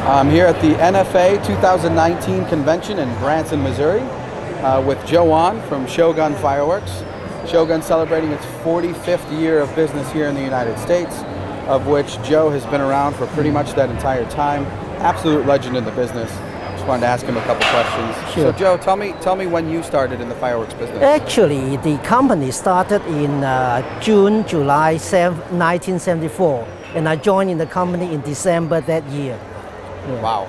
I'm here at the NFA 2019 convention in Branson, Missouri with Joe Wan from Shogun Fireworks. Shogun celebrating its 45th year of business here in the United States, of which Joe has been around for pretty much that entire time. Absolute legend in the business. Just wanted to ask him a couple questions. Sure. So Joe, tell me when you started in the fireworks business. Actually, the company started in July 1974, and I joined in the company in December that year. Yeah. Wow.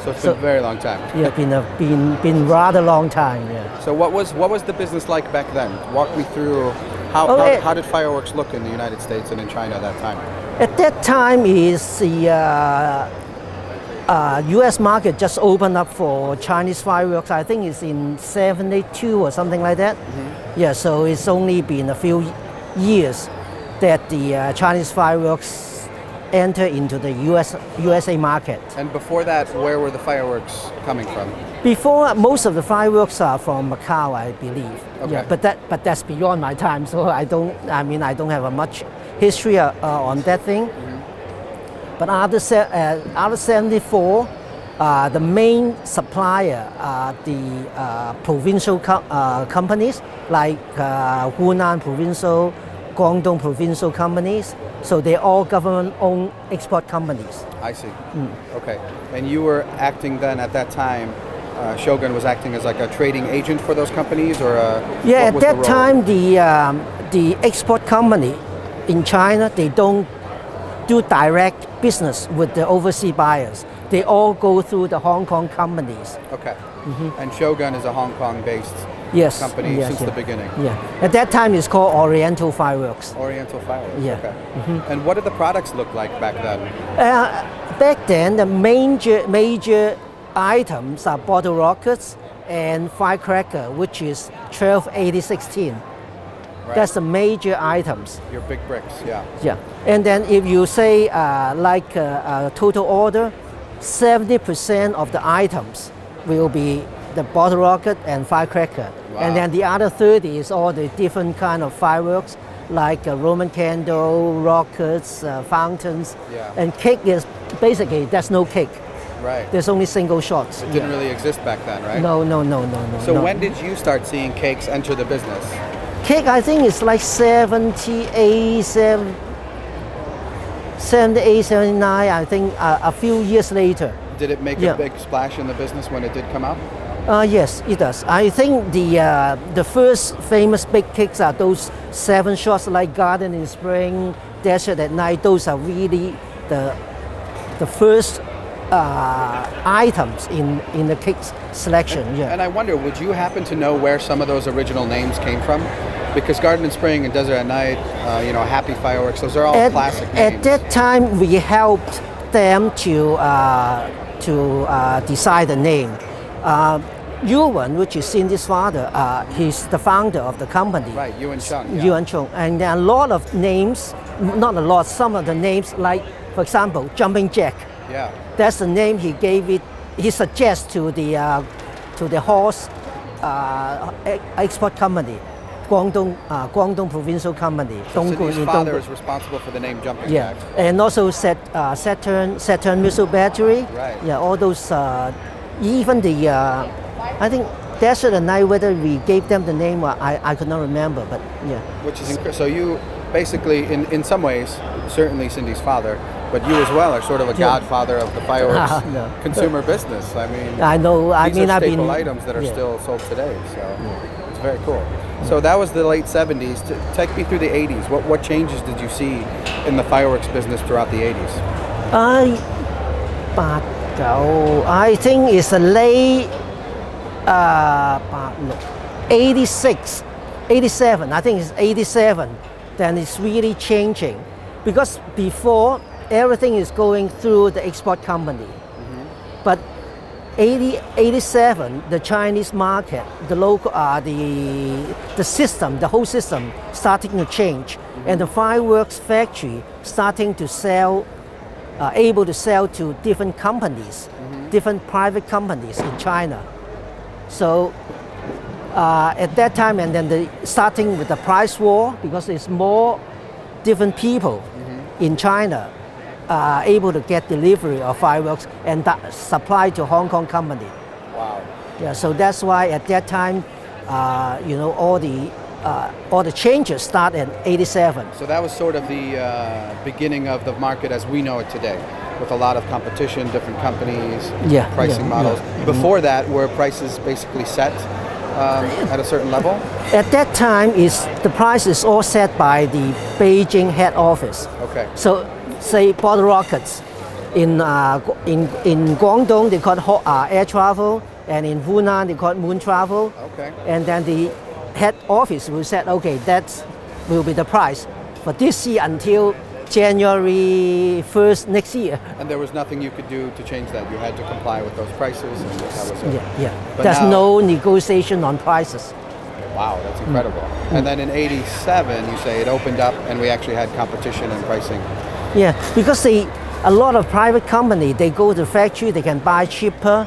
So it's been a very long time. Yeah, been rather long time. Yeah. So what was the business like back then? Walk me through how did fireworks look in the United States and in China at that time? At that time, is the U.S. market just opened up for Chinese fireworks. I think it's in '72 or something like that. Mm-hmm. Yeah, so it's only been a few years that the Chinese fireworks enter into the USA market. And before that, where were the fireworks coming from? Before, most of the fireworks are from Macau, I believe. Okay. Yeah, but that's beyond my time, so I don't have a much history on that thing. Mm-hmm. But after 74, the main supplier are the provincial companies like Hunan Provincial, Guangdong Provincial companies. So they're all government-owned export companies. I see. Okay. And you were acting then at that time, Shogun was acting as like a trading agent for those companies, or yeah, at that time the export company in China, they don't do direct business with the overseas buyers. They all go through the Hong Kong companies. Okay. Mm-hmm. And Shogun is a Hong Kong-based company since the beginning. Yeah. At that time, it's called Oriental Fireworks. Oriental Fireworks. Yeah. Okay. Mm-hmm. And what did the products look like back then? Back then, the major items are bottle rockets and firecracker, which is 12, 80, 16. Right. That's the major items. Your big bricks, yeah. Yeah. And then if you say like a total order, 70% of the items will be the bottle rocket and firecracker. Wow. And then the other 30 is all the different kind of fireworks, like Roman candle, rockets, fountains. Yeah. And cake is basically, there's no cake. Right. There's only single shots. It didn't really exist back then, right? No. So when did you start seeing cakes enter the business? Cake, I think it's like 78, 79, I think a few years later. Did it make a big splash in the business when it did come out? Yes, it does. I think the first famous big cakes are those 7 shots like Garden in Spring, Desert at Night. Those are really the first items in the cake selection. And I wonder, would you happen to know where some of those original names came from? Because Garden in Spring and Desert at Night, Happy Fireworks, those are all classic names. At that time, we helped them to decide the name. Yuan, which is Cindy's father, he's the founder of the company. Right, Yuan Chung. Yeah. Yuan Chung. And there are a lot of names, not a lot, some of the names, like, for example, Jumping Jack. Yeah. That's the name he gave it. He suggests to the horse export company, Guangdong Provincial Company. So Cindy's father is responsible for the name Jumping Jack. And also Saturn Missile Battery. Right. Yeah, all those, even I think Desert at Night, whether we gave them the name or I could not remember, but yeah. Which is incredible. So you basically, in some ways, certainly Cindy's father, but you as well are sort of a godfather of the fireworks consumer business. I mean, I know. These are staple items that are still sold today, so it's very cool. So that was the late 70s. Take me through the 80s. What changes did you see in the fireworks business throughout the 80s? I think it's a late 86, 87. I think it's 87. Then it's really changing, because before everything is going through the export company. Mm-hmm. But 87, the Chinese market, the local, the system, the whole system starting to change, and the fireworks factory starting to sell, able to sell to different companies, different private companies in China. So at that time, and then starting with the price war, because there's more different people in China. able to get delivery of fireworks and supply to Hong Kong company. Wow. Yeah, so that's why at that time, all the changes start in '87. So that was sort of the beginning of the market as we know it today, with a lot of competition, different companies, pricing models. Before that, were prices basically set at a certain level? At that time, the price is all set by the Beijing head office. Okay. So, say bottle rockets in Guangdong they call it air travel, and in Hunan they call it moon travel. Okay. And then the head office will say, okay, that will be the price for this year until January 1st next year. And there was nothing you could do to change that. You had to comply with those prices, and that was it. Yeah. But There's now, no negotiation on prices. Wow, that's incredible. And then in '87, you say it opened up, and we actually had competition and pricing. Yeah, because a lot of private company, they go to the factory, they can buy cheaper,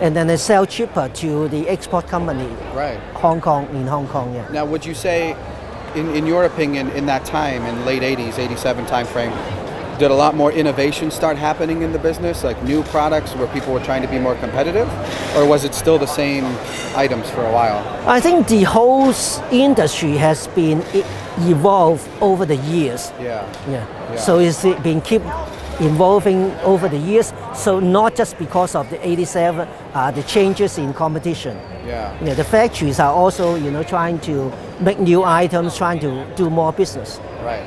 and then they sell cheaper to the export company. Right. Hong Kong, yeah. Now, would you say, in your opinion, in that time, in late '80s, '87 timeframe, did a lot more innovation start happening in the business, like new products where people were trying to be more competitive, or was it still the same items for a while? I think the whole industry has been evolved over the years. Yeah. So it's been keep evolving over the years. So not just because of the '87, the changes in competition. Yeah. The factories are also, trying to make new items, trying to do more business. Right.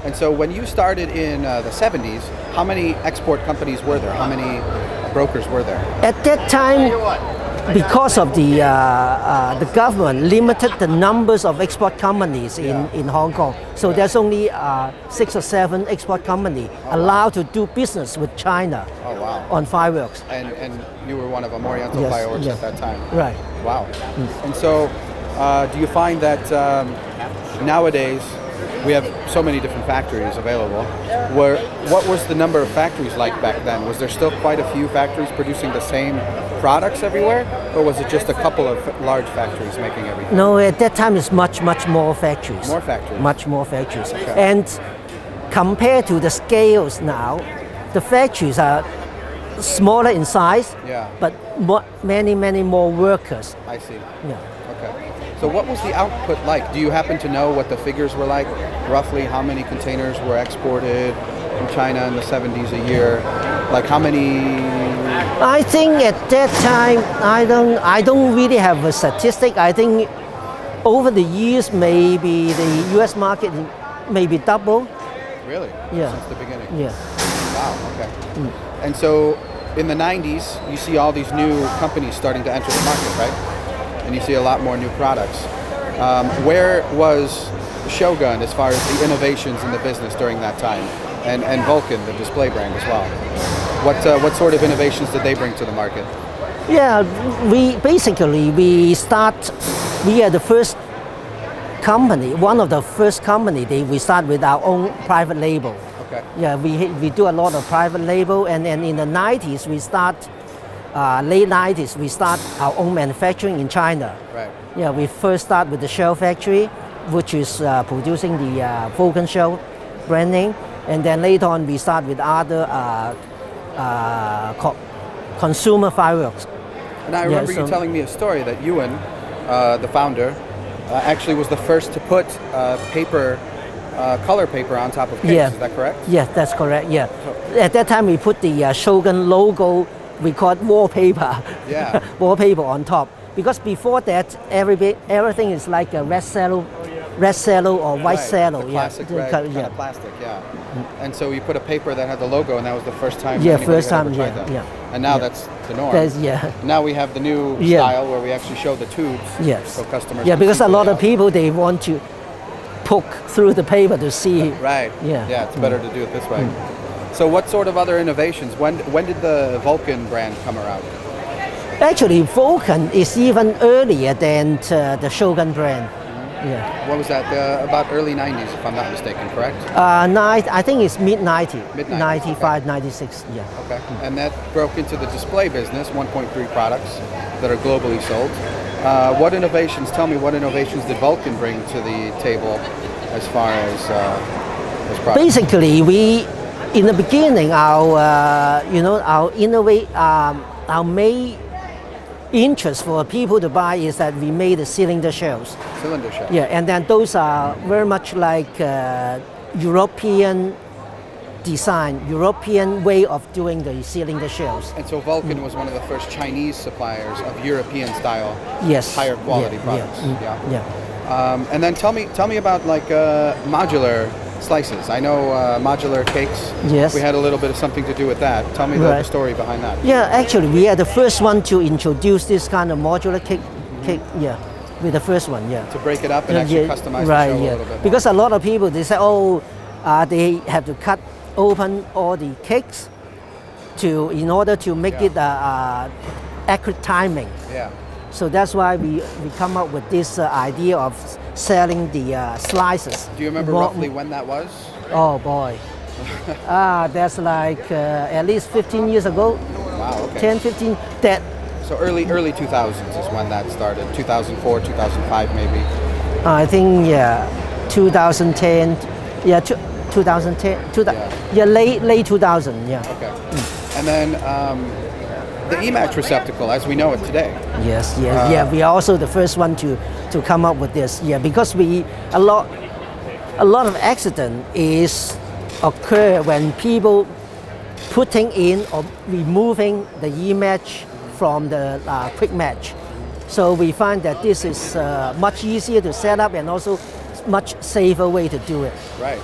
And so when you started in the '70s, how many export companies were there? How many brokers were there? At that time, because of the government limited the numbers of export companies in Hong Kong, so there's only 6 or 7 export companies allowed to do business with China on fireworks. And you were one of them, Oriental Fireworks at that time. Right. Wow. And so do you find that nowadays we have so many different factories available? What was the number of factories like back then? Was there still quite a few factories producing the same products everywhere? Or was it just a couple of large factories making everything? No, at that time it's much more factories. More factories? Much more factories. Okay. And compared to the scales now, the factories are smaller in size, but many more workers. I see. Yeah. Okay. So what was the output like? Do you happen to know what the figures were like? Roughly how many containers were exported from China in the '70s a year? Like how many? I think at that time, I don't really have a statistic. I think over the years, maybe the U.S. market maybe double. Really? Yeah. Since the beginning? Yeah. Wow, okay. And so in the '90s, you see all these new companies starting to enter the market, right? And you see a lot more new products. Where was Shogun as far as the innovations in the business during that time? And Vulcan, the display brand as well. What sort of innovations did they bring to the market? Yeah, we are the first company, one of the first company, we start with our own private label. Okay. Yeah, we do a lot of private label, and then in the 90s we start, late 90s we start our own manufacturing in China. Right. Yeah, we first start with the Shell factory, which is producing the Vulcan Shell brand name, and then later on we start with other consumer fireworks. And I remember you telling me a story that Ewan, the founder, actually was the first to put color paper on top of cakes. Yeah. Is that correct? Yeah, that's correct. Yeah. At that time we put the Shogun logo, we call it wallpaper. Yeah. Wallpaper on top. Because before that, everything is like a red cello or white cello. The classic red kind of plastic, And so you put a paper that had the logo, and that was the first time. First time, that. And now that's the norm. Now we have the new style where we actually show the tubes. Yes. So customers. Yeah, because a lot of people, they want to poke through the paper to see. Right. Yeah. It's better to do it this way. So what sort of other innovations? When did the Vulcan brand come around? Actually, Vulcan is even earlier than the Shogun brand. Yeah. What was that? About early 90s, if I'm not mistaken, correct? I think it's mid-90s. Mid-90s, 95, okay. 96, yeah. Okay. And that broke into the display business, 1.3 products that are globally sold. Tell me what innovations did Vulcan bring to the table as far as products? Basically, in the beginning, our main interest for people to buy is that we made the cylinder shells. Cylinder shells. Yeah, and then those are very much like European design, European way of doing the cylinder shells. And so Vulcan was one of the first Chinese suppliers of European style, Yes. higher quality Yeah, products. Yeah. And then tell me about like modular slices. I know modular cakes. Yes. We had a little bit of something to do with that. Tell me the Right. story behind that. Yeah, actually, we are the first one to introduce this kind of modular cake. Yeah, we're the first one. Yeah. To break it up and actually customize right, the show yeah. a little bit more. Because a lot of people they say, they have to cut open all the cakes in order to make it accurate timing. Yeah. So that's why we come up with this idea of selling the slices. Do you remember roughly when that was? Oh boy. That's like at least 15 years ago. Wow, okay. 10, 15. That So early 2000s is when that started. 2004, 2005 maybe. I think 2010. Yeah, 2010. Late 2000. Yeah. Okay. And then the EMAX receptacle as we know it today. Yes. Yeah. We are also the first one to come up with this. Yeah, because a lot of accident is occur when people putting in or removing the EMAX from the quick match. So we find that this is much easier to set up and also much safer way to do it. Right.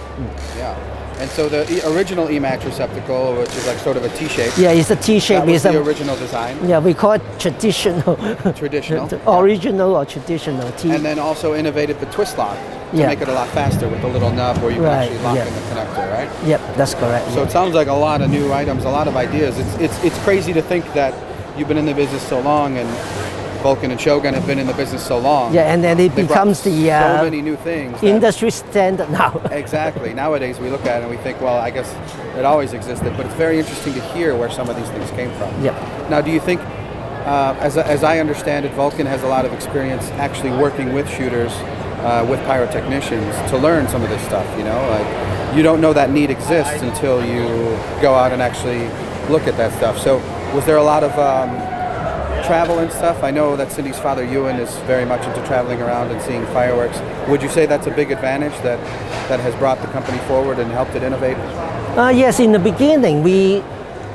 Yeah. And so the original EMAX receptacle, which is like sort of a T-shape. Yeah, it's a T-shape. That was the original design. Yeah, we call it traditional. Traditional. Original or traditional T. And then also innovated the twist lock to Yeah. make it a lot faster with the little nub where you can actually lock in the connector, right? Yep, that's correct. So it sounds like a lot of new items, a lot of ideas. It's crazy to think that you've been in the business so long and Vulcan and Shogun have been in the business so long. Yeah, and then it They becomes brought the so many new things. industry standard now. Exactly. Nowadays we look at it and we think, well, I guess it always existed, but it's very interesting to hear where some of these things came from. Yeah. Now, do you think, as I understand it, Vulcan has a lot of experience actually working with shooters, with pyrotechnicians to learn some of this stuff, you know? Like, you don't know that need exists until you go out and actually look at that stuff. So was there a lot of travel and stuff? I know that Cindy's father, Ewan, is very much into traveling around and seeing fireworks. Would you say that's a big advantage that has brought the company forward and helped it innovate? Yes, in the beginning, we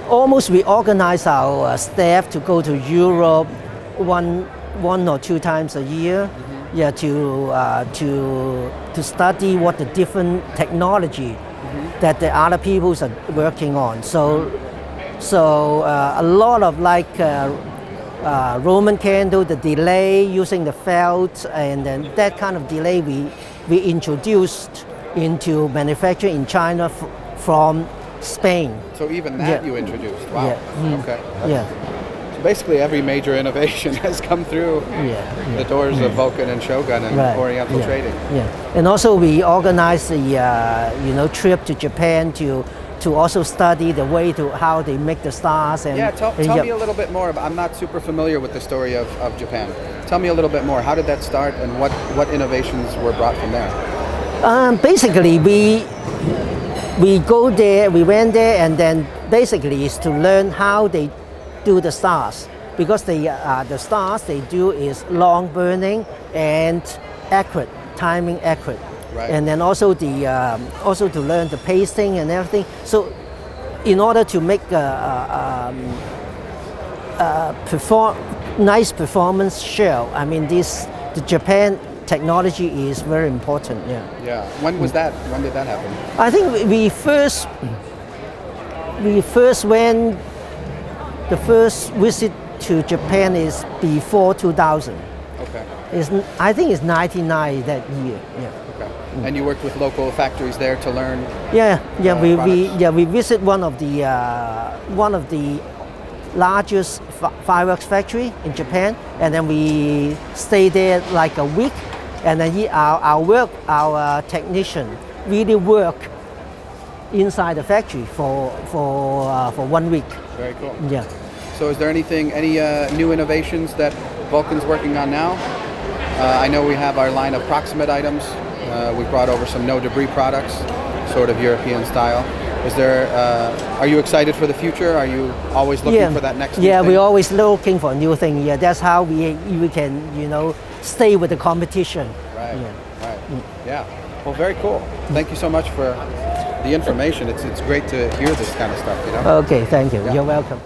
organized our staff to go to Europe one or two times a year. Mm-hmm. Yeah, to study what the different technology that the other peoples are working on. So a lot of like Roman candle, the delay using the felt, and then that kind of delay we introduced into manufacturing in China from Spain. So even that you introduced. Wow. Yeah. Okay. Yeah. So basically every major innovation has come through the doors of Vulcan and Shogun and Oriental Trading. Yeah. And also we organized a trip to Japan to also study the way to how they make the stars. And tell me a little bit more about, I'm not super familiar with the story of Japan. Tell me a little bit more. How did that start and what innovations were brought from there? Basically, we went there and then basically is to learn how they do the stars, because the stars they do is long burning and accurate, timing accurate. Right. And then also to learn the pasting and everything. So in order to make nice performance shell, I mean the Japan technology is very important. Yeah. Yeah. When was that? When did that happen? I think we first went. The first visit to Japan is before 2000. Okay. I think it's 99 that year. Yeah. Okay. And you worked with local factories there to learn. We visit one of the largest fireworks factory in Japan, and then we stay there like a week, and then our technician really work inside the factory for 1 week. Very cool. Yeah. So is there any new innovations that Vulcan's working on now? I know we have our line of proximate items. We brought over some no debris products, sort of European style. Is there? Are you excited for the future? Are you always looking for that next? Yeah, new we're thing? always looking for a new thing. Yeah, that's how we can stay with the competition. Right. Yeah. Right. Yeah. Well, very cool. Thank you so much for the information. It's great to hear this kind of stuff. Okay, thank you. Yeah. You're welcome.